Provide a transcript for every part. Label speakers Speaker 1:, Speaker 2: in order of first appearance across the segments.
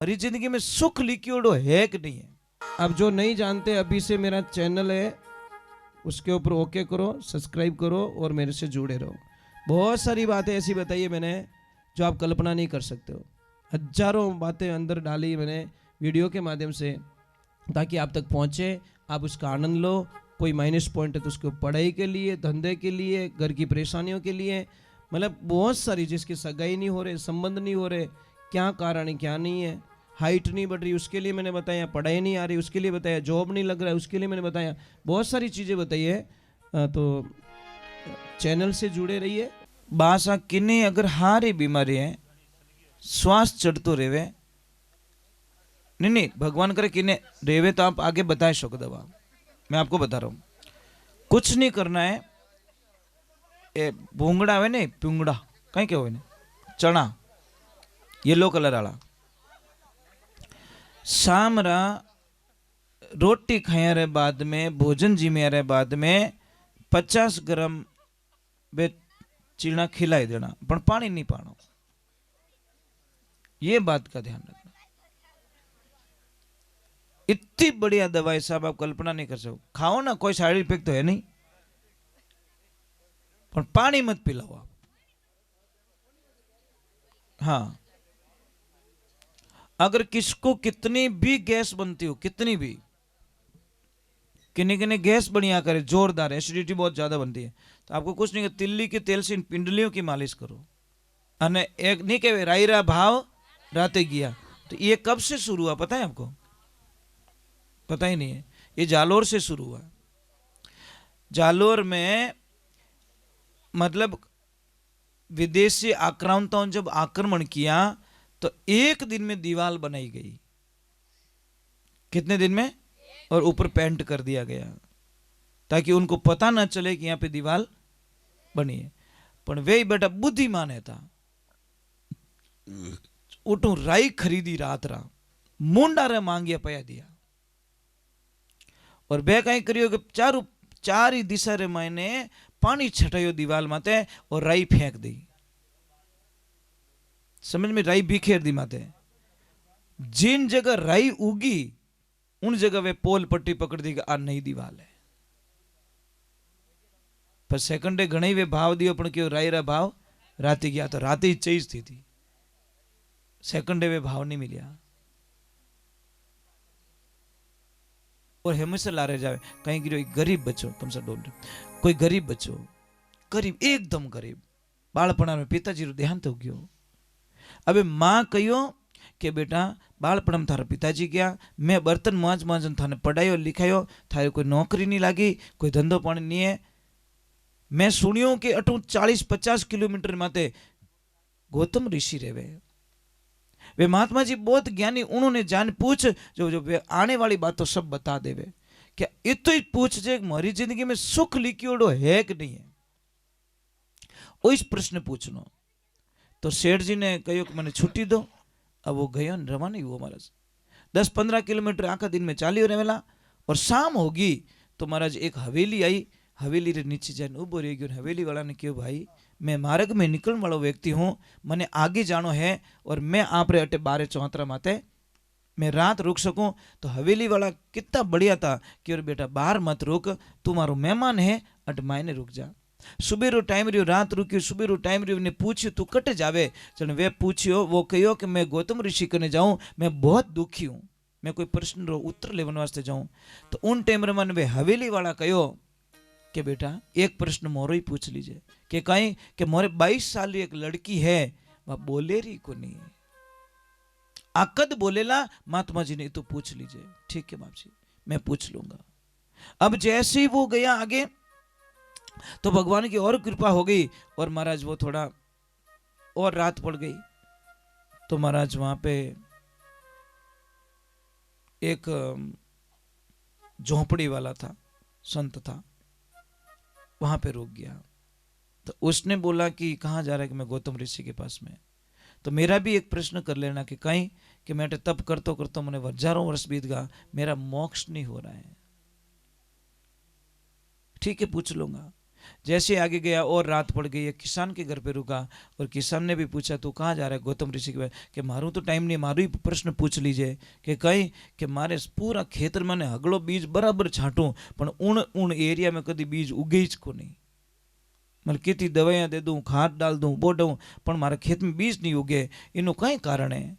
Speaker 1: हमारी जिंदगी में सुख लिक्विड है कि नहीं है।
Speaker 2: अब जो नहीं जानते, अभी से मेरा चैनल है, उसके ऊपर ओके करो, सब्सक्राइब करो और मेरे से जुड़े रहो। बहुत सारी बातें ऐसी बताई है मैंने जो आप कल्पना नहीं कर सकते हो। हजारों बातें अंदर डाली मैंने वीडियो के माध्यम से, ताकि आप तक पहुंचे, आप उसका आनंद लो। कोई माइनस पॉइंट है तो उसको पढ़ाई के लिए, धंधे के लिए, घर की परेशानियों के लिए, मतलब बहुत सारी, जिसकी सगाई नहीं हो रहे, संबंध नहीं हो रहे, क्या कारण है क्या नहीं है, हाइट नहीं बढ़ रही उसके लिए मैंने बताया, पढ़ाई नहीं आ रही उसके लिए बताया, जॉब नहीं लग रहा है उसके लिए मैंने बताया, बहुत सारी चीज़ें बताई है। तो चैनल से जुड़े रहिए।
Speaker 1: बासा किन्नी अगर हारी बीमारी है, श्वास चढ़तो रेवे, नहीं नहीं भगवान करे किन्ने रेवे तो आप आगे बता सको दवा। मैं आपको बता रहा हूँ, कुछ नहीं करना है। ए भूंगड़ा है नहीं, पुंगड़ा कहीं क्या हो, चना येलो कलर वाला, शाम रा रोटी खाया रे बाद में, भोजन जिम्या रे बाद में 50 ग्राम बे चीना खिलाई देना, पर पानी नहीं पाना। ये बात का ध्यान रखना। इतनी बढ़िया दवाई साहब आप कल्पना नहीं कर सकते। खाओ ना, कोई साइड इफेक्ट तो है नहीं, पर पानी मत पिलाओ आप। हाँ, अगर किसको कितनी भी गैस बनती हो, कितनी भी, किन्नी किन्नी गैस बढ़िया करे, जोरदार एसिडिटी बहुत ज्यादा बनती है, तो आपको कुछ नहीं, तिल्ली के तेल से इन पिंडलियों की मालिश करो। अने एक नहीं कहे रायरा भाव राते गया, तो ये कब से शुरू हुआ पता है आपको? पता ही नहीं है। ये जालोर से शुरू हुआ। जालोर में मतलब विदेशी आक्रांताओं ने जब आक्रमण किया तो एक दिन में दीवार बनाई गई। कितने दिन में? और ऊपर पेंट कर दिया गया ताकि उनको पता ना चले कि यहां पे दीवार बनी है। पर वे बेटा बुद्धिमान है था, उठू राई खरीदी रात रा, मुंडा रे मांगिया पया दिया, और बे कई करियो कि चार ही दिशा रे मायने पानी छटायो दीवार माते और राई फेंक दी। समझ में? राई बिखेर दी माते। जिन जगह राई उगी उन जगह वे पोल पट्टी पकड़ दी कि आ नई दीवार है। पर सेकंडे घणी वे भाव दियो, पण क्यों राई रा भाव राती गया, तो राती चीज थी सेकंडे वे भाव नहीं मिलिया। और हमेशा लारे जावे कहीं गिरो गरीब बच्चो, तुमसे डोंट, कोई गरीब बच्चो, गरीब एकदम गरीब, बाळपणा में पिताजी रो देहांत हो गयो। अबे मां कहियो कि बेटा बाळपण में थारा पिताजी गया, मैं बर्तन मांज मांजन थाने पढ़ायो लिखायो, थारे कोई नौकरी नहीं लागी, कोई धंधो पानी नहीं है। मैं सुनियो कि अटू 40-50 किलोमीटर माते गौतम ऋषि रहे, वे महात्मा जी बहुत ज्ञानी, उन्होंने जान पूछ जो जो वे आने वाली बात तो सब बता देवे। क्या इतो ही पूछ जे मारी जिंदगी में सुख लिक्विड है कि नहीं है, वो इस प्रश्न पूछनो। तो सेठ जी ने कहो कि मैंने छुट्टी दो। अब वो गयो रवाना हुआ महाराज, 10-15 किलोमीटर आखा दिन में चालियो रहेला। और शाम होगी तो महाराज एक हवेली आई, हवेली रे नीचे जाने उभो रही गयो। हवेली वाला ने कहो भाई मैं मार्ग में निकलने वाला व्यक्ति हूँ, मने आगे जानो है और मैं आप रे अटे 12-34 माते मैं रात रुक सकूं। तो हवेली वाला कितना बढ़िया था कि और बेटा बाहर मत रुक, तू मारो मेहमान है, अट मायने रुक जा। सुबह रो टाइम रियो, रात रुकी, सुबह रो टाइम रियो ने पूछ्यो तू कट जावे, चल वे पूछ्यो, वो कहो कि मैं गौतम ऋषि कने जाऊं, मैं बहुत दुखी हूं, मैं कोई प्रश्न रो उत्तर लेवन वास्ते जाऊं। तो उन टाइम रे मन वे हवेली वाला कहो कि बेटा एक प्रश्न मोरो ही पूछ लीजिए, कि कहीं कि मोरे 22 साल एक लड़की है, वह बोले रही को नहीं, आकद बोलेला महात्मा जी ने तो पूछ लीजिए। ठीक है बाप जी, मैं पूछ लूंगा। अब जैसे ही वो गया आगे तो भगवान की और कृपा हो गई, और महाराज वो थोड़ा और रात पड़ गई तो महाराज वहां पे एक झोंपड़ी वाला था, संत था, वहां पे रुक गया। तो उसने बोला कि कहाँ जा रहा है? कि मैं गौतम ऋषि के पास में। तो मेरा भी एक प्रश्न कर लेना कि कहीं कि मैं तप करतो करतो मैंने हजारों वर्ष बीत गया, मेरा मोक्ष नहीं हो रहा है। ठीक है पूछ लूंगा। जैसे आगे गया और रात पड़ गई, एक किसान के घर पे रुका और किसान ने भी पूछा तू कहाँ जा रहा है गौतम ऋषि के पास, कि मारू तो टाइम नहीं, मारू ही प्रश्न पूछ लीजिए कि कहीं कि मारे पूरा खेतर मैंने हगड़ो बीज बराबर छांटू पण उन एरिया में कभी बीज उगे ज को नहीं, मतलब कितनी दवाइयाँ दे दूँ, खाद डाल दूँ, बो दूँ, पर मारे खेत में बीज नहीं उगे, इनो कहीं कारण है,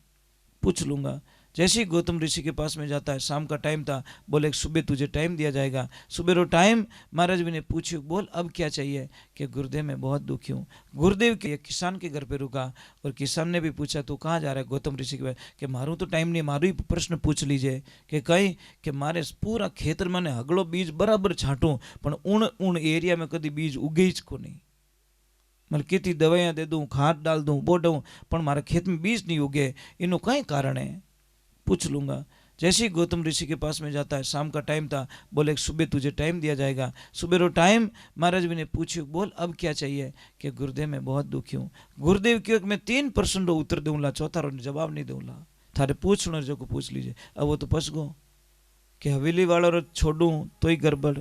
Speaker 1: पूछ लूँगा। जैसे ही गौतम ऋषि के पास में जाता है, शाम का टाइम था, बोले सुबह तुझे टाइम दिया जाएगा। सुबह रो टाइम महाराज जी ने पूछा बोल अब क्या चाहिए, कि गुरुदेव मैं बहुत दुखी हूँ। गुरुदेव के किसान के घर पे रुका और किसान ने भी पूछा तू कहाँ जा रहा है गौतम ऋषि के पास, कि मारू तो टाइम नहीं, मारू ही प्रश्न पूछ लीजिए कि कहीं कि मारे पूरा खेतर मैंने हगड़ो बीज बराबर छांटू पण उन एरिया में कभी बीज उगे ज को नहीं, मतलब कितनी दवाइयाँ दे दूँ, खाद डाल दूँ, बो दूँ, पर मारे खेत में बीज नहीं उगे, इनो कहीं कारण है, पूछ लूँगा। जैसे ही गौतम ऋषि के पास में जाता है, शाम का टाइम था, बोले सुबह तुझे टाइम दिया जाएगा। सुबह रो टाइम महाराज जी ने पूछा बोल अब क्या चाहिए, कि गुरुदेव मैं बहुत दुखी हूँ। गुरुदेव क्यों मैं 3% रो उत्तर दूंगा, चौथा रो जवाब नहीं दूंगा, थारे पूछना जो को पूछ लीजिए। अब वो तो फंस गो कि हवेली वाला रो छोड़ूं तो ही गड़बड़,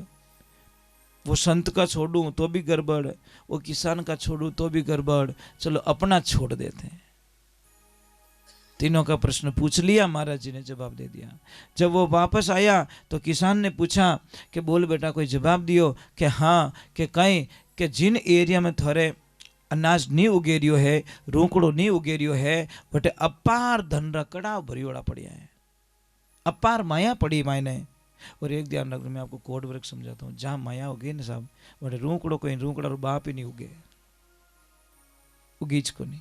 Speaker 1: वो संत का छोड़ूं तो भी गड़बड़, वो किसान का छोड़ूं तो भी गड़बड़, चलो अपना छोड़ देते हैं। तीनों का प्रश्न पूछ लिया, महाराज जी ने जवाब दे दिया। जब वो वापस आया तो किसान ने पूछा कि बोल बेटा कोई जवाब दियो, कि हाँ कि कहीं कि जिन एरिया में थोड़े अनाज नहीं उगेरियो है, रोकड़ो नहीं उगेरियो है, बटे अपार धन रा कड़ाव भरियोड़ा पड़िया है, अपार माया पड़ी मायने। और एक ध्यान रखना, मैं आपको कोड वर्क समझाता हूँ, जहाँ माया होगी ना साहब, बटे रोकड़ो कोई रोकड़ा बाप ही नहीं उगे, उगीच को नहीं।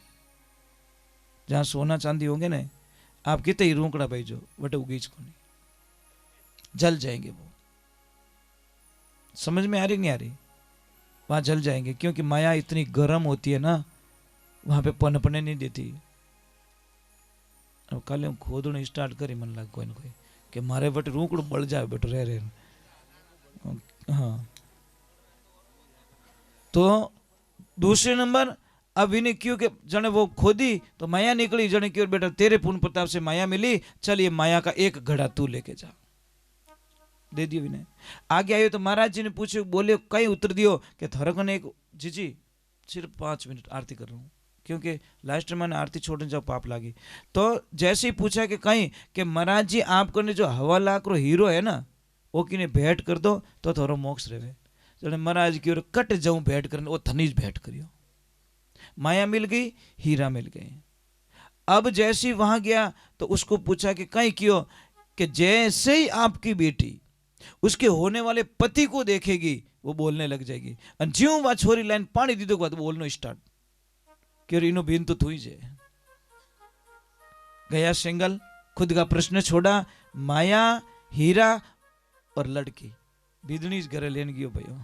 Speaker 1: जहाँ सोना चांदी होंगे ना, आप कितने ही रोकड़ा भेजो बटे उगीच को नहीं, जल जाएंगे वो। समझ में आ रही नहीं आ रही, वहां जल जाएंगे, क्योंकि माया इतनी गर्म होती है ना, वहां पे पनपने नहीं देती। अब कल खोदने स्टार्ट करी मन लग कोई ना कोई कि मारे बटे रोकड़ो बड़ जाए बटे रह। हाँ, तो दूसरे नंबर अब इन्हें क्यों कि जने वो खोदी तो माया निकली, जने क्यों बेटा तेरे पुण्य प्रताप से माया मिली, चल ये माया का एक घड़ा तू लेके जा, दे दियो विनय। आगे आयो तो महाराज जी ने पूछो, बोले कहीं उत्तर दियो कि थरक ने एक जी सिर्फ 5 मिनट आरती कर रहा हूँ, क्योंकि लास्ट में मैंने आरती छोड़ने जब पाप लागी। तो जैसे ही पूछा कि कहीं कि महाराज जी आपको ने जो 1.25 लाख रो हीरो है ना, वो किने भेंट कर दो तो थोड़ा मोक्ष रहे। जने महाराज की ओर कट जाऊं भेंट करने, वो धनीज भेंट करियो, माया मिल गई, हीरा मिल गए। अब जैसे वहां गया तो उसको पूछा कि कहीं क्यों, कि जैसे ही आपकी बेटी उसके होने वाले पति को देखेगी वो बोलने लग जाएगी, और ज्यों वह छोरी लाइन पानी दी दो बोलना स्टार्ट, क्यों इनो बीन तो थू ही जे गया सिंगल। खुद का प्रश्न छोड़ा, माया, हीरा और लड़की बिदनीज घरे लेन गयो भयो।